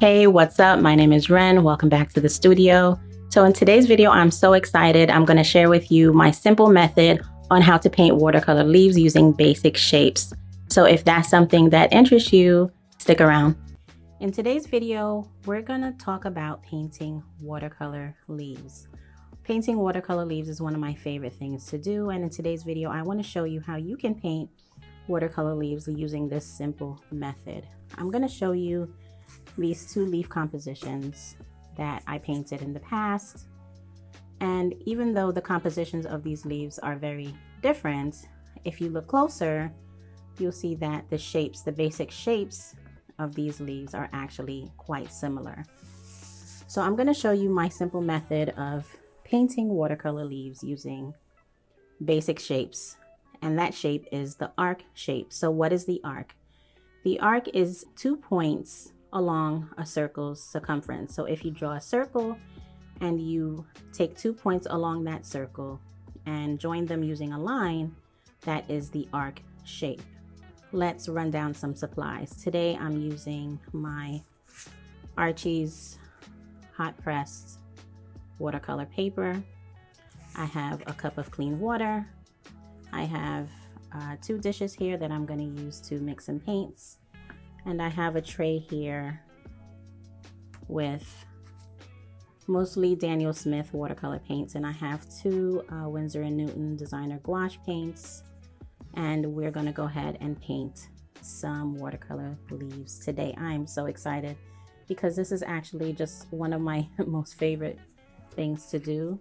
Hey, what's up? My name is Ren. Welcome back to the studio. So in today's video, I'm so excited. I'm going to share with you my simple method on how to paint watercolor leaves using basic shapes. So if that's something that interests you, stick around. In today's video, we're going to talk about painting watercolor leaves. Painting watercolor leaves is one of my favorite things to do. And in today's video, I want to show you how you can paint watercolor leaves using this simple method. I'm going to show you these two leaf compositions that I painted in the past. And even though the compositions of these leaves are very different, if you look closer, you'll see that the shapes, the basic shapes of these leaves are actually quite similar. So I'm going to show you my simple method of painting watercolor leaves using basic shapes. And that shape is the arc shape. So what is the arc? The arc is 2 points along a circle's circumference. So if you draw a circle and you take 2 points along that circle and join them using a line, that is the arc shape. Let's run down some supplies. Today I'm using my Archie's hot pressed watercolor paper. I have a cup of clean water. I have 2 dishes here that I'm going to use to mix some paints. And I have a tray here with mostly Daniel Smith watercolor paints. And I have 2 Winsor & Newton designer gouache paints. And we're going to go ahead and paint some watercolor leaves today. I am so excited because this is actually just one of my most favorite things to do.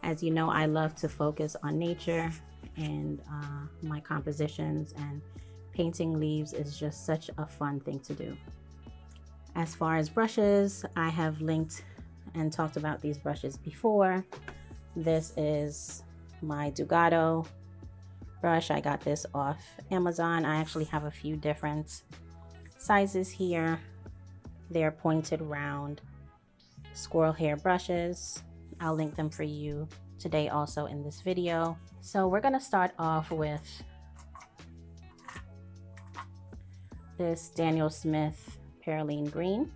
As you know, I love to focus on nature and my compositions, and painting leaves is just such a fun thing to do. As far as brushes, I have linked and talked about these brushes before. This is my Dugato brush. I got this off Amazon. I actually have a few different sizes here. They're pointed round squirrel hair brushes. I'll link them for you today also in this video. So we're going to start off with this Daniel Smith Perylene Green.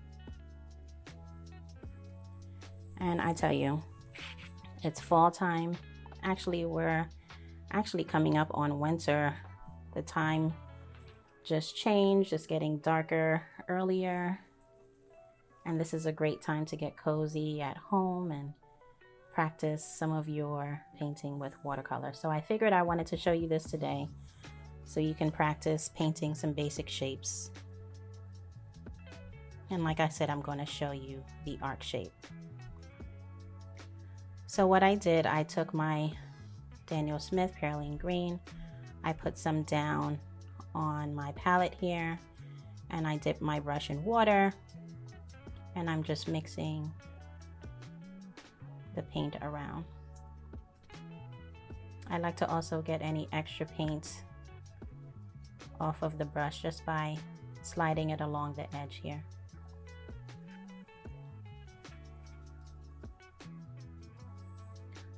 And I tell you, it's fall time. Actually, we're coming up on winter. The time just changed. It's getting darker earlier. And this is a great time to get cozy at home and practice some of your painting with watercolor. So I figured I wanted to show you this today so you can practice painting some basic shapes. And like I said, I'm going to show you the arc shape. So what I did, I took my Daniel Smith Perylene Green, I put some down on my palette here, and I dipped my brush in water, and I'm just mixing the paint around. I like to also get any extra paint off of the brush just by sliding it along the edge here.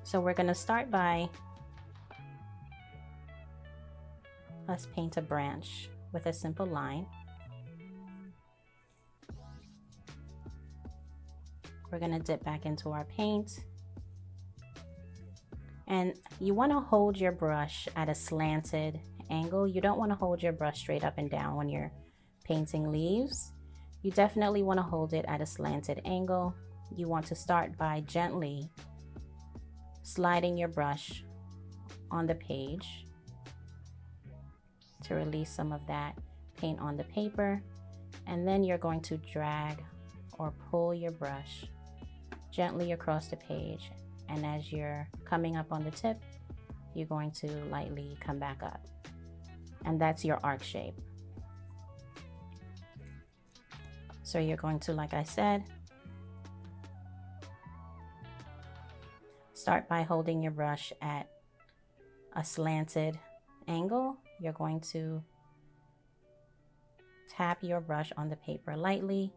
So we're going to start by, let's paint a branch with a simple line. We're going to dip back into our paint. And you want to hold your brush at a slanted angle. You don't want to hold your brush straight up and down when you're painting leaves. You definitely want to hold it at a slanted angle. You want to start by gently sliding your brush on the page to release some of that paint on the paper. And then you're going to drag or pull your brush gently across the page. And as you're coming up on the tip, you're going to lightly come back up. And that's your arc shape. So you're going to, like I said, start by holding your brush at a slanted angle. You're going to tap your brush on the paper lightly,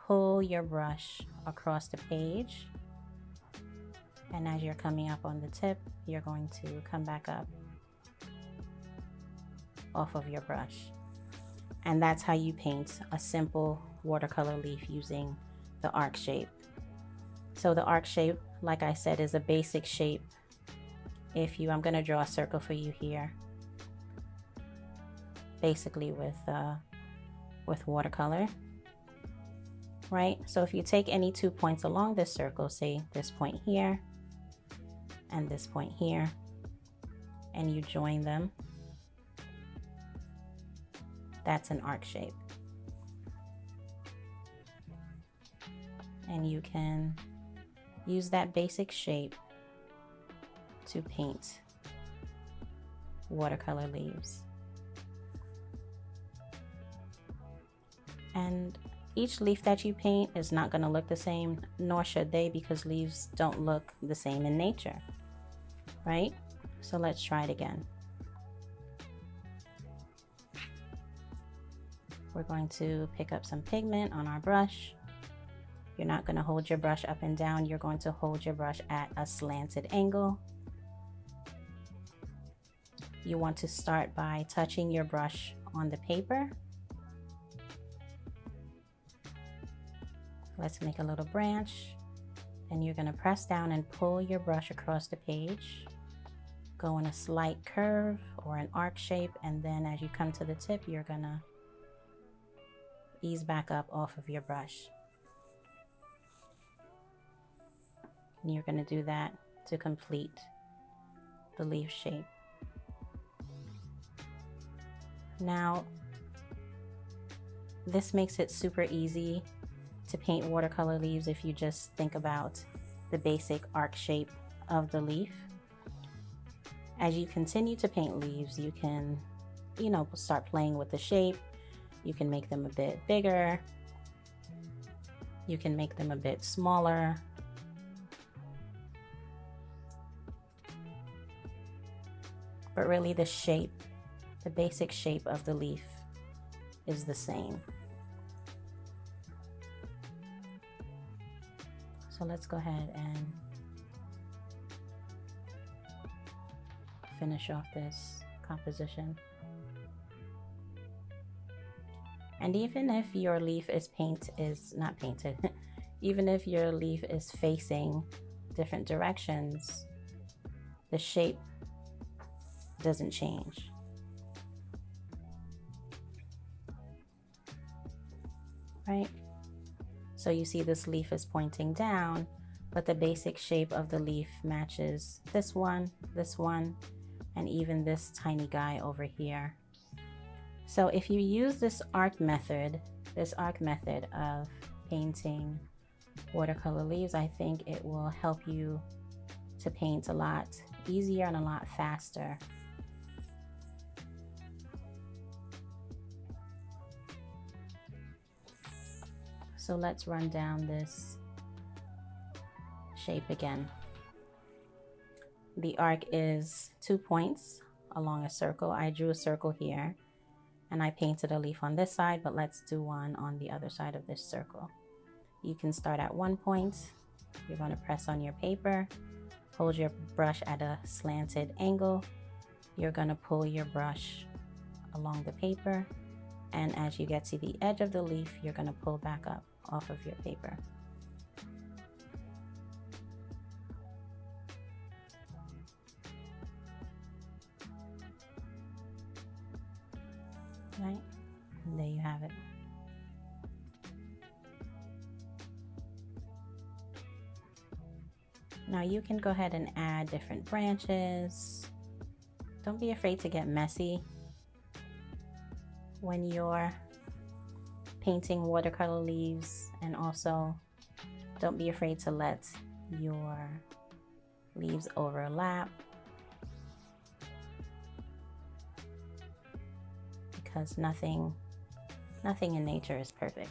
pull your brush across the page, and as you're coming up on the tip, you're going to come back up off of your brush. And that's how you paint a simple watercolor leaf using the arc shape. So the arc shape, like I said, is a basic shape. I'm gonna draw a circle for you here, basically with watercolor, right? So if you take any 2 points along this circle, say this point here and this point here, and you join them, that's an arc shape. And you can use that basic shape to paint watercolor leaves. And each leaf that you paint is not going to look the same, nor should they, because leaves don't look the same in nature, right? So let's try it again. We're going to pick up some pigment on our brush. You're not going to hold your brush up and down. You're going to hold your brush at a slanted angle. You want to start by touching your brush on the paper. Let's make a little branch. And you're going to press down and pull your brush across the page. Go in a slight curve or an arc shape, and then as you come to the tip, you're going to ease back up off of your brush. And you're going to do that to complete the leaf shape. Now, this makes it super easy to paint watercolor leaves if you just think about the basic arc shape of the leaf. As you continue to paint leaves, you can, start playing with the shape. You can make them a bit bigger. You can make them a bit smaller. But really the shape, the basic shape of the leaf is the same. So let's go ahead and finish off this composition. And even if your leaf is not painted, even if your leaf is facing different directions, the shape doesn't change. Right? So you see this leaf is pointing down, but the basic shape of the leaf matches this one, and even this tiny guy over here. So if you use this arc method of painting watercolor leaves, I think it will help you to paint a lot easier and a lot faster. So let's run down this shape again. The arc is 2 points along a circle. I drew a circle here and I painted a leaf on this side, but let's do one on the other side of this circle. You can start at 1 point. You're going to press on your paper, hold your brush at a slanted angle. You're going to pull your brush along the paper, and as you get to the edge of the leaf, you're going to pull back up off of your paper. Right? And there you have it. Now you can go ahead and add different branches. Don't be afraid to get messy when you're painting watercolor leaves, and also don't be afraid to let your leaves overlap, because nothing in nature is perfect.